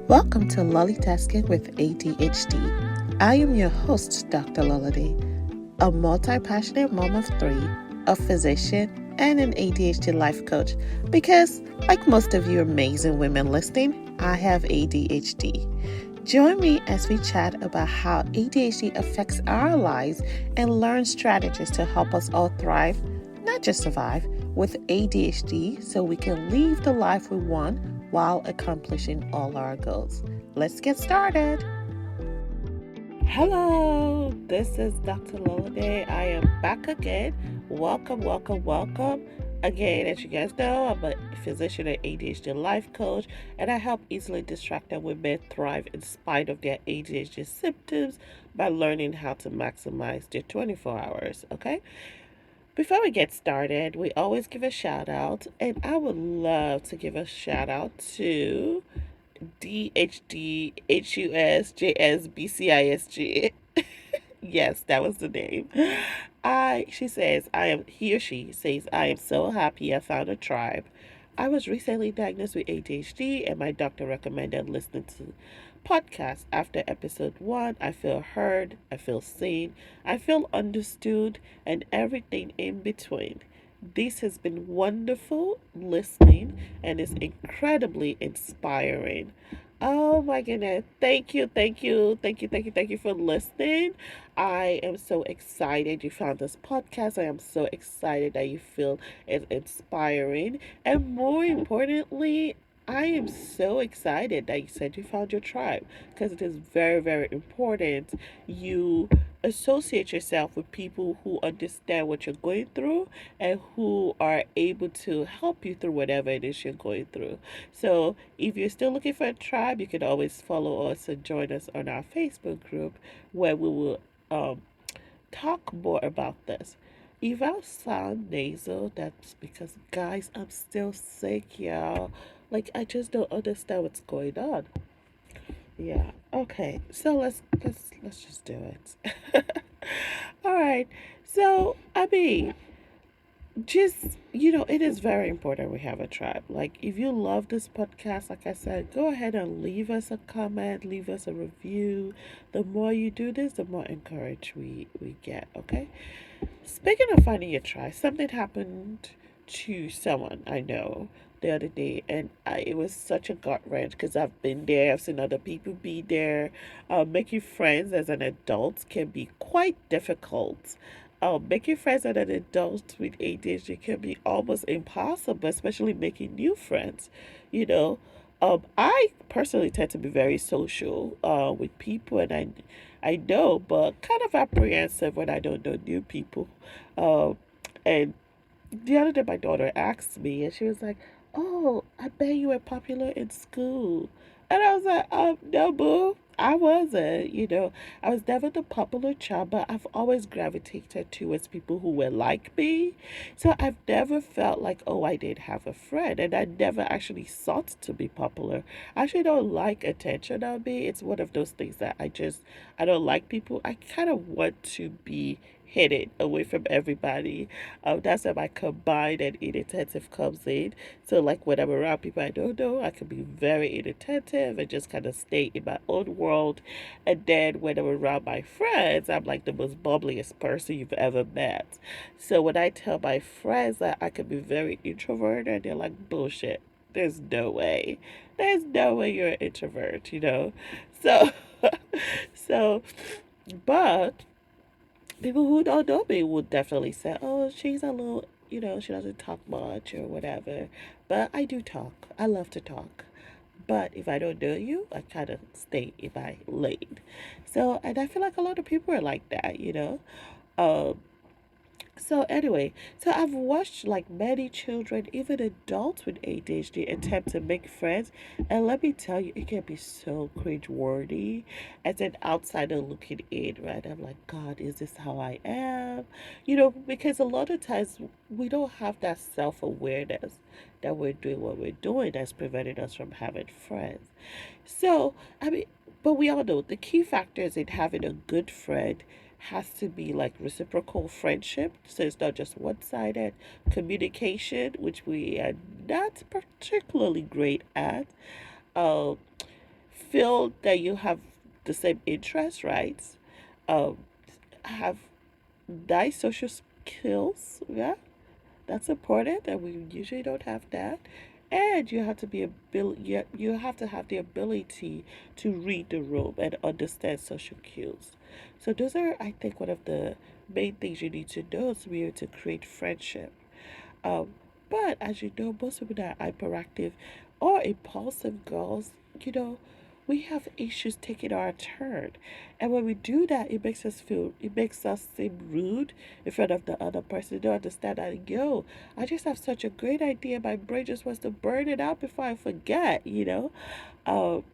Welcome to LollieTasking with ADHD. I am your host, Dr. Lollie, a multi-passionate mom of three, a physician, and an ADHD life coach because, like most of you amazing women listening, I have ADHD. Join me as we chat about how ADHD affects our lives and learn strategies to help us all thrive, not just survive, with ADHD so we can live the life we want while accomplishing all our goals. Let's get started. Hello, this is Dr. Lollie. I am back again. Welcome. Again, as you guys know, I'm a physician and ADHD life coach, and I help easily distracted women thrive in spite of their ADHD symptoms by learning how to maximize their 24 hours, okay? Before we get started, we always give a shout out, and I would love to give a shout out to DHDHUSJSBCISG. Yes, that was the name. He or she says, I am so happy I found a tribe. I was recently diagnosed with ADHD, and my doctor recommended listening to podcasts. After episode 1, I feel heard, I feel seen, I feel understood, and everything in between. This has been wonderful listening and is incredibly inspiring. Oh my goodness. Thank you for listening. I am so excited you found this podcast. I am so excited that you feel it's inspiring. And more importantly, I am so excited that you said you found your tribe because it is very, very important you associate yourself with people who understand what you're going through and who are able to help you through whatever it is you're going through. So, if you're still looking for a tribe, you can always follow us and join us on our Facebook group where we will talk more about this. If I sound nasal, that's because, guys, I'm still sick, y'all. Like, I just don't understand what's going on. Yeah. Okay. So let's just do it. All right. So I mean, just it is very important we have a tribe. Like, if you love this podcast, like I said, go ahead and leave us a comment, leave us a review. The more you do this, the more encouraged we get. Okay. Speaking of finding your tribe, something happened to someone I know the other day, and it was such a gut wrench because I've been there, I've seen other people be there. Making friends as an adult can be quite difficult. Making friends as an adult with ADHD can be almost impossible, especially making new friends. You know, I personally tend to be very social with people, and I know, but kind of apprehensive when I don't know new people. And the other day, my daughter asked me, and she was like, "Oh, I bet you were popular in school." And I was like, no, boo. I wasn't, I was never the popular child, but I've always gravitated towards people who were like me. So I've never felt like, oh, I did have a friend, and I never actually sought to be popular. I actually don't like attention on me. It's one of those things that I don't like people. I kind of want to be hidden away from everybody. That's where my combined and inattentive comes in. So, like, when I'm around people I don't know, I can be very inattentive and just kind of stay in my own world. And then when I'm around my friends, I'm like the most bubbliest person you've ever met. So when I tell my friends that I can be very introverted, they're like, bullshit. There's no way. There's no way you're an introvert. So, so, but people who don't know me would definitely say, oh, she's a little, she doesn't talk much or whatever. But I do talk. I love to talk. But if I don't know you, I kind of stay in my lane. So, and I feel like a lot of people are like that. Um, so anyway, so I've watched like many children, even adults with ADHD, attempt to make friends, and let me tell you, it can be so cringe-worthy as an outsider looking in, right? I'm like, God, is this how I am? Because a lot of times we don't have that self-awareness that we're doing what we're doing that's preventing us from having friends. So, I mean, but we all know the key factors in having a good friend has to be like reciprocal friendship, so it's not just one-sided. Communication, which we are not particularly great at. um feel that you have the same interests, right? Um, have nice social skills, yeah, that's important, and we usually don't have that. And you have to be you have to have the ability to read the room and understand social cues. So those are, I think, one of the main things you need to know to be able to create friendship. Um, but as you know, most people that are hyperactive or impulsive girls, you know, we have issues taking our turn. And when we do that, it makes us seem rude in front of the other person. They don't understand that, yo, I just have such a great idea. My brain just wants to burn it out before I forget, you know? Um,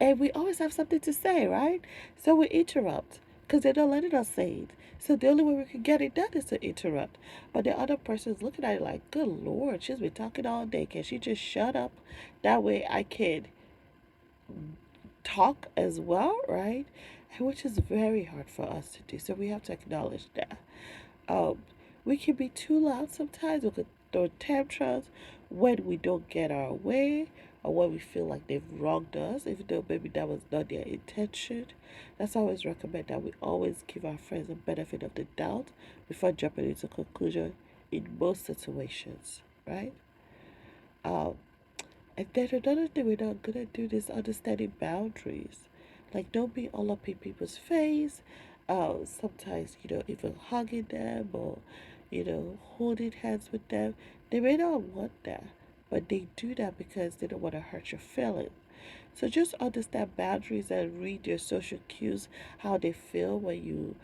and we always have something to say, right? So we interrupt because they don't let us say it. So the only way we can get it done is to interrupt. But the other person is looking at it like, good Lord, she's been talking all day. Can she just shut up? That way I can talk as well, right? And which is very hard for us to do. So we have to acknowledge that. Um, we can be too loud sometimes. We could throw tantrums when we don't get our way or when we feel like they've wronged us, even though maybe that was not their intention. That's why I always recommend that we always give our friends the benefit of the doubt before jumping into conclusion in most situations, right? Um, and then another thing we're not gonna do is understanding boundaries. Like, don't be all up in people's face. Sometimes, even hugging them or, holding hands with them. They may not want that, but they do that because they don't want to hurt your feelings. So just understand boundaries and read your social cues, how they feel when you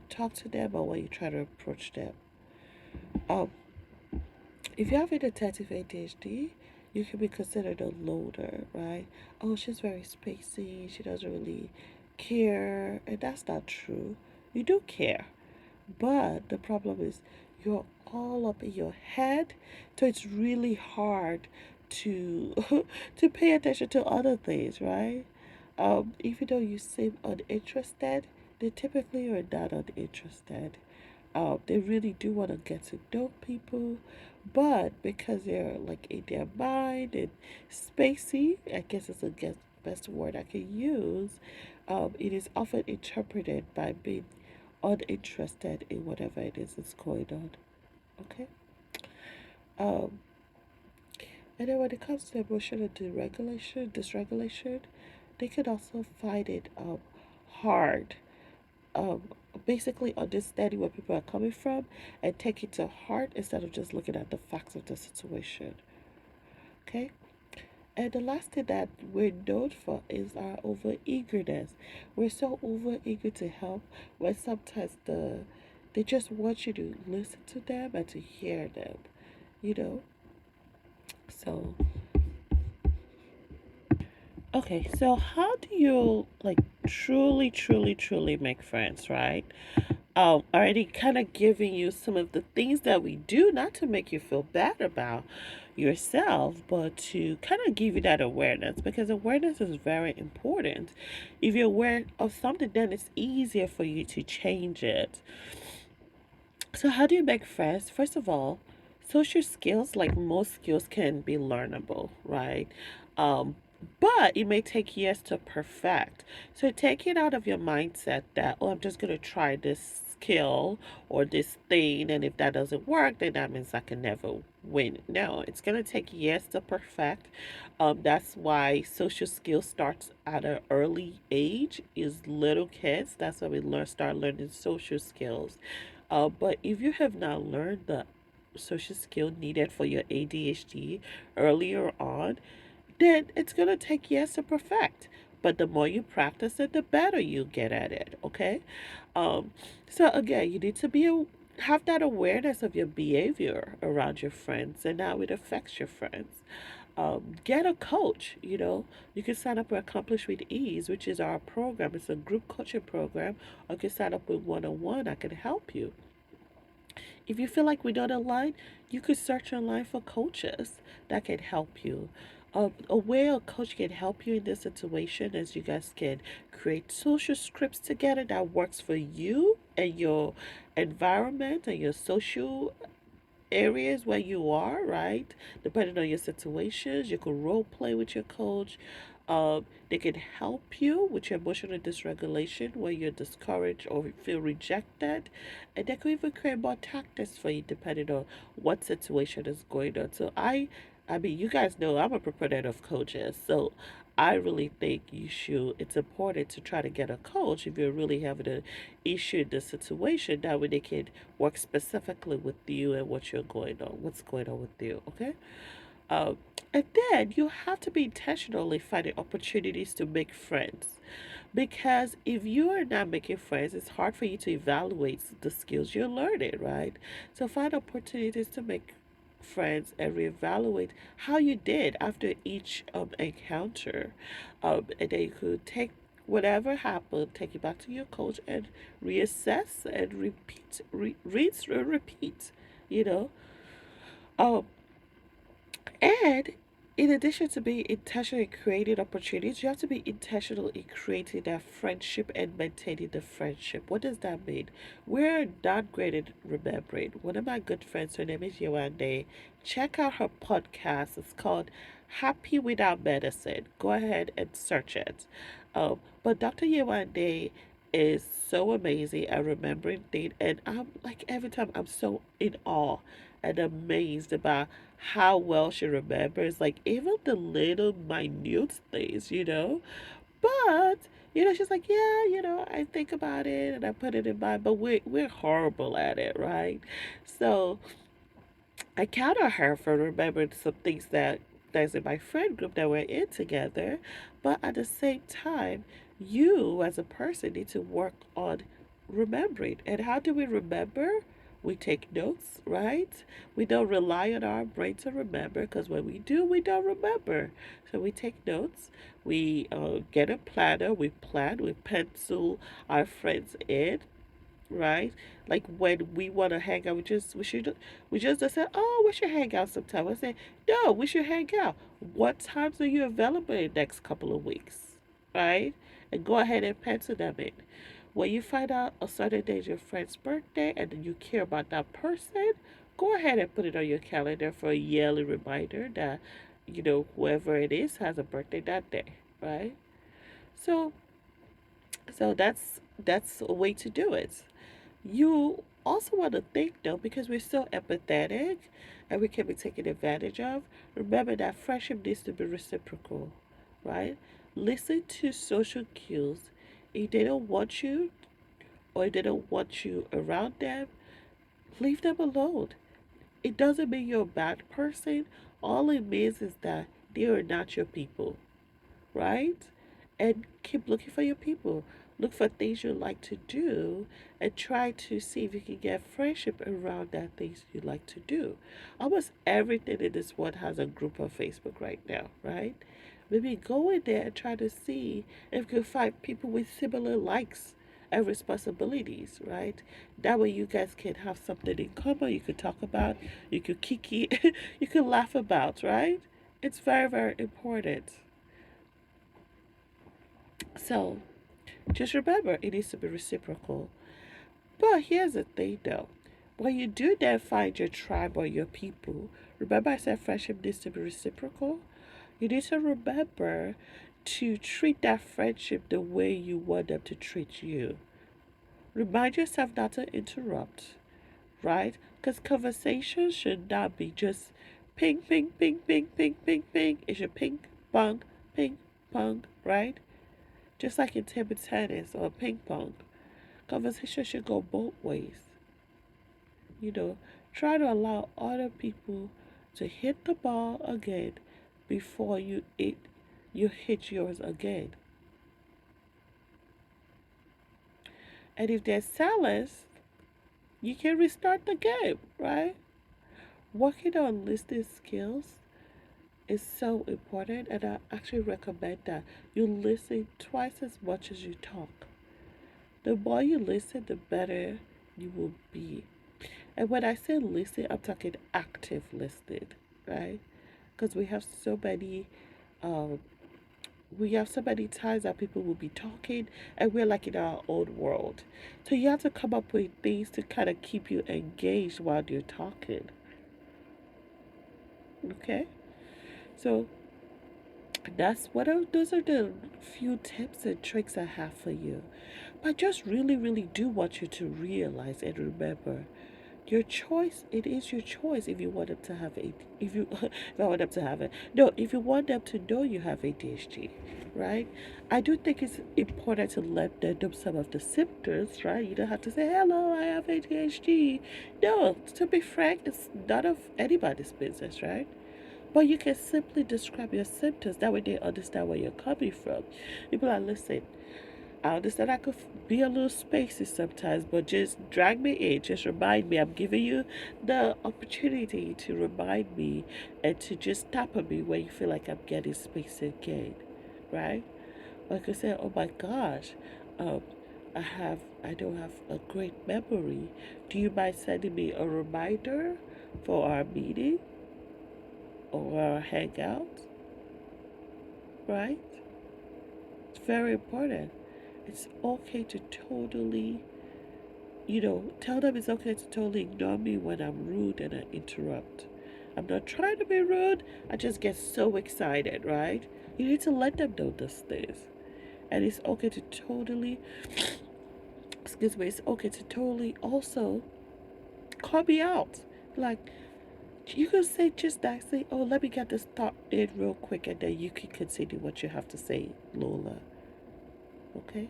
talk to them or when you try to approach them. Um, if you have an attentive ADHD, you can be considered a loner, right? Oh, she's very spacey. She doesn't really care. And that's not true. You do care. But the problem is you're all up in your head. So it's really hard to to pay attention to other things, right? Even though you seem uninterested, they typically are not uninterested. They really do want to get to know people, but because they're like in their mind and spacey, I guess it's the best word I can use, it is often interpreted by being uninterested in whatever it is that's going on. Okay? Um, and then when it comes to emotional dysregulation, they can also find it hard, um, basically understanding where people are coming from and take it to heart instead of just looking at the facts of the situation. Okay? And the last thing that we're known for is our over eagerness. We're so over eager to help when sometimes they just want you to listen to them and to hear them, you know? So okay, so how do you like truly make friends, right? Already kind of giving you some of the things that we do, not to make you feel bad about yourself, but to kind of give you that awareness because awareness is very important. If you're aware of something, then it's easier for you to change it. So, how do you make friends? First of all, social skills, like most skills, can be learnable, right? Um, but it may take years to perfect. So, take it out of your mindset that, oh, I'm just going to try this skill or this thing, and if that doesn't work, then that means I can never win. No, it's going to take years to perfect. That's why social skills starts at an early age, is little kids. That's why we start learning social skills, but if you have not learned the social skill needed for your ADHD earlier on, then it's going to take years to perfect. But the more you practice it, the better you get at it, okay? Um, so again, you need to have that awareness of your behavior around your friends and how it affects your friends. Get a coach. You can sign up for Accomplish with Ease, which is our program. It's a group coaching program. Or you can sign up with one-on-one. I can help you. If you feel like we don't align, you could search online for coaches that can help you. A way a coach can help you in this situation is you guys can create social scripts together that works for you and your environment and your social areas where you are, right? Depending on your situations, you can role play with your coach. They can help you with your emotional dysregulation when you're discouraged or feel rejected. And they can even create more tactics for you depending on what situation is going on. I mean, you guys know I'm a proponent of coaches. So I really think it's important to try to get a coach if you're really having an issue in the situation. That way they can work specifically with you and what's going on with you, okay? Um, and then you have to be intentionally finding opportunities to make friends. Because if you are not making friends, it's hard for you to evaluate the skills you're learning, right? So find opportunities to make friends and reevaluate how you did after each encounter. And then you could take whatever happened, take it back to your coach and reassess and rinse and repeat, you know. Um, and in addition to being intentional in creating opportunities, you have to be intentional in creating that friendship and maintaining the friendship. What does that mean? We're not great at remembering. One of my good friends, her name is Yewande. Check out her podcast. It's called Happy Without Medicine. Go ahead and search it. But Dr. Yewande is so amazing at remembering things, and I'm like every time I'm so in awe and amazed about how well she remembers, like even the little minute things, you know. But she's like, yeah, I think about it and I put it in mind, but we're horrible at it, right? So I count on her for remembering some things that's in my friend group that we're in together. But at the same time, you as a person need to work on remembering. And how do we remember? We take notes, right? We don't rely on our brain to remember because when we do, we don't remember. So we take notes. We get a planner. We plan. We pencil our friends in, right? Like when we want to hang out, we just say, oh, we should hang out sometime. I say, no, we should hang out. What times are you available in the next couple of weeks, right? And go ahead and pencil them in. When you find out a certain day is your friend's birthday and you care about that person, go ahead and put it on your calendar for a yearly reminder that whoever it is has a birthday that day, right? So that's a way to do it. You also want to think though, because we're so empathetic and we can be taken advantage of. Remember that friendship needs to be reciprocal, right? Listen to social cues. If they don't want you or they don't want you around them, leave them alone. It doesn't mean you're a bad person. All it means is that they are not your people, right? And keep looking for your people. Look for things you like to do and try to see if you can get friendship around that things you like to do. Almost everything in this world has a group on Facebook right now, right? Maybe go in there and try to see if you can find people with similar likes and responsibilities, right? That way you guys can have something in common you could talk about, you could kiki, you could laugh about, right? It's very, very important. So just remember, it needs to be reciprocal. But here's the thing though. When you do then find your tribe or your people, remember I said friendship needs to be reciprocal? You need to remember to treat that friendship the way you want them to treat you. Remind yourself not to interrupt, right? Because conversation should not be just ping, ping, ping, ping, ping, ping, ping. It should ping, pong, right? Just like in table tennis or ping pong. Conversation should go both ways. You know, try to allow other people to hit the ball again before you hit yours again. And if there's silence, you can restart the game, right? Working on listening skills is so important, and I actually recommend that you listen twice as much as you talk. The more you listen, the better you will be. And when I say listen, I'm talking active listening, right? Because um, we have so many times that people will be talking and we're like in our own world. So you have to come up with things to kind of keep you engaged while you're talking. Okay? So Those are the few tips and tricks I have for you. But I just really, really do want you to realize and remember your choice. It is your choice if you want them to have a if you if I want them to have it. No, if you want them to know you have ADHD, right? I do think it's important to let them know some of the symptoms, right? You don't have to say, "Hello, I have ADHD." No, to be frank, it's none of anybody's business, right? But you can simply describe your symptoms. That way they understand where you're coming from. People are listening. I understand I could be a little spacey sometimes, but just drag me in. Just remind me. I'm giving you the opportunity to remind me and to just tap on me when you feel like I'm getting spacey again, right? Like I said, oh my gosh, um, I don't have a great memory. Do you mind sending me a reminder for our meeting or our hangout, right? It's very important. It's okay to totally, tell them it's okay to totally ignore me when I'm rude and I interrupt. I'm not trying to be rude, I just get so excited, right? You need to let them know these things. And it's okay to totally, excuse me, it's okay to totally also call me out. Like, you can say just that, say, oh, let me get this thought in real quick, and then you can continue what you have to say, Lola. Okay?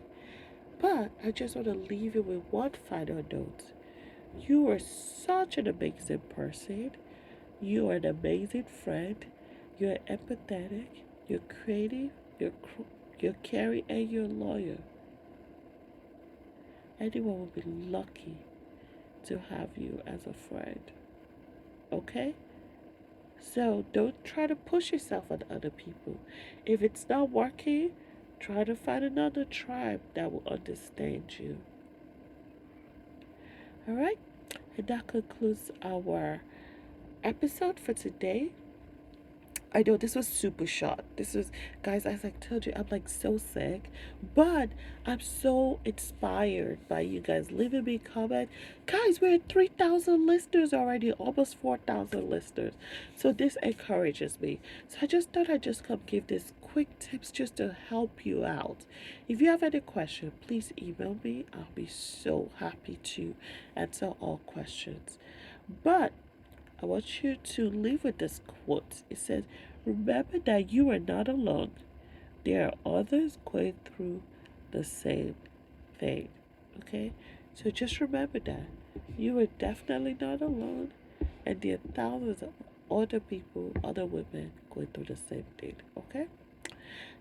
But I just want to leave you with one final note. You are such an amazing person. You are an amazing friend. You're empathetic. You're creative. You're caring, and you're loyal. Anyone will be lucky to have you as a friend. Okay? So don't try to push yourself on other people. If it's not working, try to find another tribe that will understand you. Alright? And that concludes our episode for today. I know this was super short. This was, guys, as I told you, I'm like so sick. But I'm so inspired by you guys leaving me a comment. Guys, we're at 3,000 listeners already, almost 4,000 listeners. So this encourages me. So I just thought I'd just come give this quick tips just to help you out. If you have any question, please email me. I'll be so happy to answer all questions. But I want you to leave with this quote. It says, remember that you are not alone. There are others going through the same thing. Okay? So just remember that. You are definitely not alone. And there are thousands of other people, other women going through the same thing. Okay?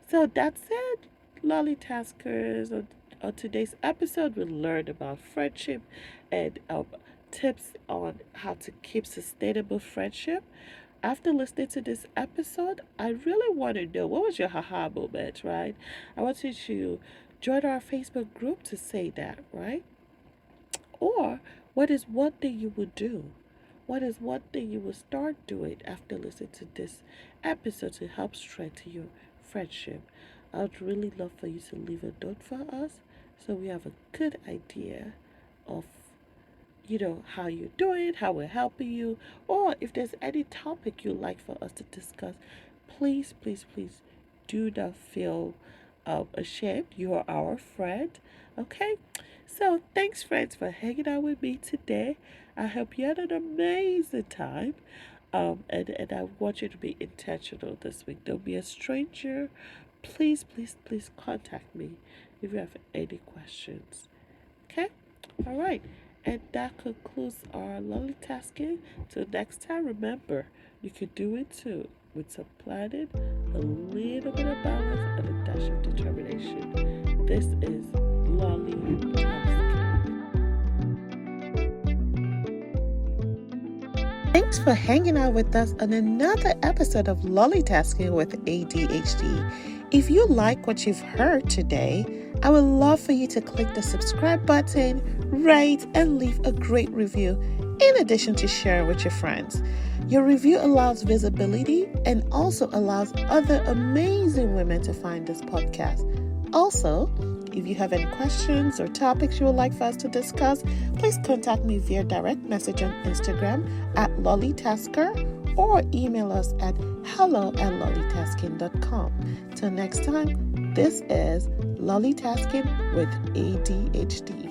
So that's it, LollieTaskers. On today's episode, we learned about friendship and tips on how to keep sustainable friendship. After listening to this episode, I really want to know what was your haha moment, right? I want you to join our Facebook group to say that, right? Or what is one thing you would do? What is one thing you will start doing after listening to this episode to help strengthen your friendship? I would really love for you to leave a note for us so we have a good idea of how you're doing, how we're helping you, or if there's any topic you'd like for us to discuss, please, please, please do not feel ashamed. You are our friend, okay? So thanks, friends, for hanging out with me today. I hope you had an amazing time. And I want you to be intentional this week. Don't be a stranger. Please, please, please contact me if you have any questions. Okay? All right. And that concludes our LollieTasking. Till next time, remember, you can do it too. With some planning, a little bit of balance, and a dash of determination. This is LollieTasking. Thanks for hanging out with us on another episode of LollieTasking with ADHD. If you like what you've heard today, I would love for you to click the subscribe button, rate, and leave a great review, in addition to sharing with your friends. Your review allows visibility and also allows other amazing women to find this podcast. Also, if you have any questions or topics you would like for us to discuss, please contact me via direct message on Instagram at LollieTasker or email us at hello@LollieTasking.com. Till next time, this is LollieTasking with ADHD.